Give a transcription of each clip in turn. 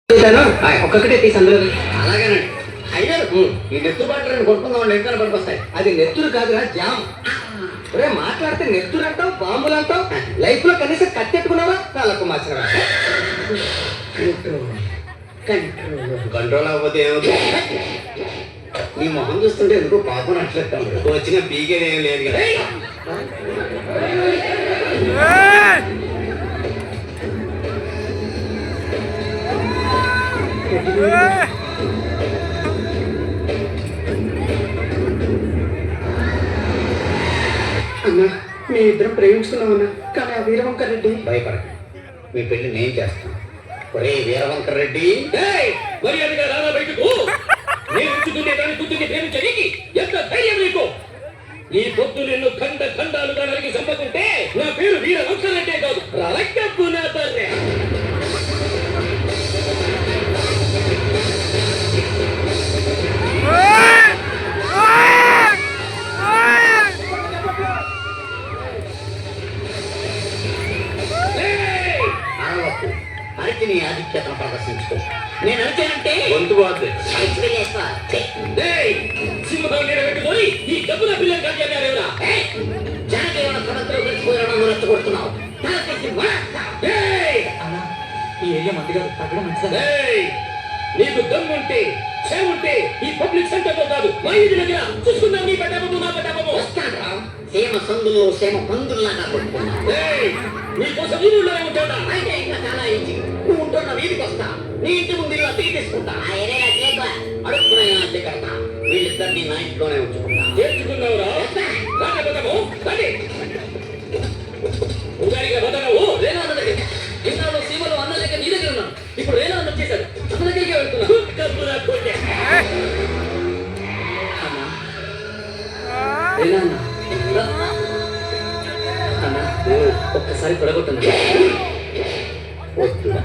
ఒక్కొక్కటే తీసి అందులో అలాగేనండి అయ్యారు. ఈ నెత్తురు బాటలను కొనుక్కుందాం, నెత్తులు పనికొస్తాయి. అది నెత్తురు కాదురా, జామ్. ఒరే మాట్లాడితే నెత్తురు అంటావు, బాంబులు అంటావు. లైఫ్ లో కనీసం కట్టెట్టుకున్నావా? కాళ్ళకు మార్చిన కంట్రోల్ అవ్వకపోతే ఏమవుతుంది? నీ మొహం చూస్తుంటే ఎందుకో పాపం అట్లేదు. వచ్చిన పీకేది ఏం లేదు కదా. అన్నా, మీ ఇద్దరం ప్రేమించుకున్నామన్నా, కానీ ఆ వీరవంకర్ రెడ్డి. భయపడకండి, మీ పెళ్లి నేను చేస్తాను. ఒరే వీరవంకర్ రెడ్డి, మర్యాదగా రానా బయటకు. నేను ఉంచుకునే దాన్ని కూతుర్ని ప్రేమించడానికి ఎంత ధైర్యం నీకు? ఈ పొద్దు నిన్ను ఖండాలుగా నరికి చంపకుంటే నా పేరు వీర వంకరంటే కాదు, రక్తపు నా తర్రే. అరచి నీ ఆధిక్యతను ప్రదర్శించుకో. నేను అరిచానంటే గొంతు బాగుంది. సింహం నిలబెట్టుకొని ఈ డబ్బుల పిల్లలు కాజేయారేవరా? జనజీవన సమస్యలు కలిసిపోయాడని రెచ్చగొడుతున్నావు. ఈ ఏరియా మందిగా తగ్గడం మంచిదా? నీకు దమ్ముంటే చేవుంటే ఈ పబ్లిక్ సెంటర్ లో కాదు, మా ఇంటి దగ్గర చూసుకుందాం. నీ పెట్టబోతు నా పెట్టబోమో వస్తాడ్రా. సేమ సందుల్లో సేమ పందుల్లాగా కొట్టుకున్నావు. నీకోసం ఈ ఊళ్ళోనే ఉంటాడా? అయితే ఇంకా చాలా ఇచ్చి నువ్వు ఉంటున్న వీధికి వస్తా. నీ ఇంటి ముందు ఇలా తీసి తీసుకుంటా. అడుక్కునైనా అద్దె కడతా. వీళ్ళిద్దరిని నా ఇంట్లోనే ఉంచుకుంటా. చేర్చుకున్నావురా? రాకపోతాము రండి. ఉగాడిగా వదలవు. రేనా అన్న దగ్గర ఇన్నాళ్ళు సీమలో అన్న లేక నీ దగ్గర ఉన్నాను. ఇప్పుడు రేనా అన్న వచ్చేసాడు, అన్న దగ్గరికే వెళ్తున్నా. డబ్బులా కొట్టే రేనా అన్న, అన్న ఒక్కసారి తొడగొట్టండి. వద్దురా,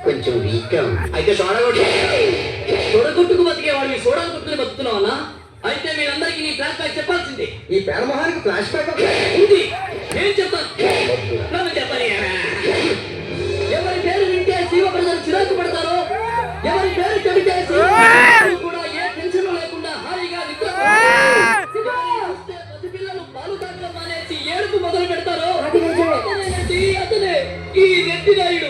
కొంచెం వీక్గా ఉంది. అయితే చూడగొట్టు. తొడగొట్టుకు బతికేవాడిని సోడా కొట్టుకుని బతుకుతున్నావు అన్న. అయితే మీరందరికీ నీ ఫ్లాష్ బ్యాక్ చెప్పాల్సిందే. ఈ పేరమోహానికి ఫ్లాష్ బ్యాక్ ఉంది, నేను చెప్తాను. నన్ను చెప్పని ఎవరి పేరు వింటే శివ ప్రజలు చిరాకు పడతారో, ఎవరి పేరు చెబితే కూడా ఏ టెన్షన్ లేకుండా హాయిగా పిల్లలు పాలు తాగడం మానేసి ఏడుపు మొదలు పెడతారో అతనే ఈ నెత్తినాయుడు.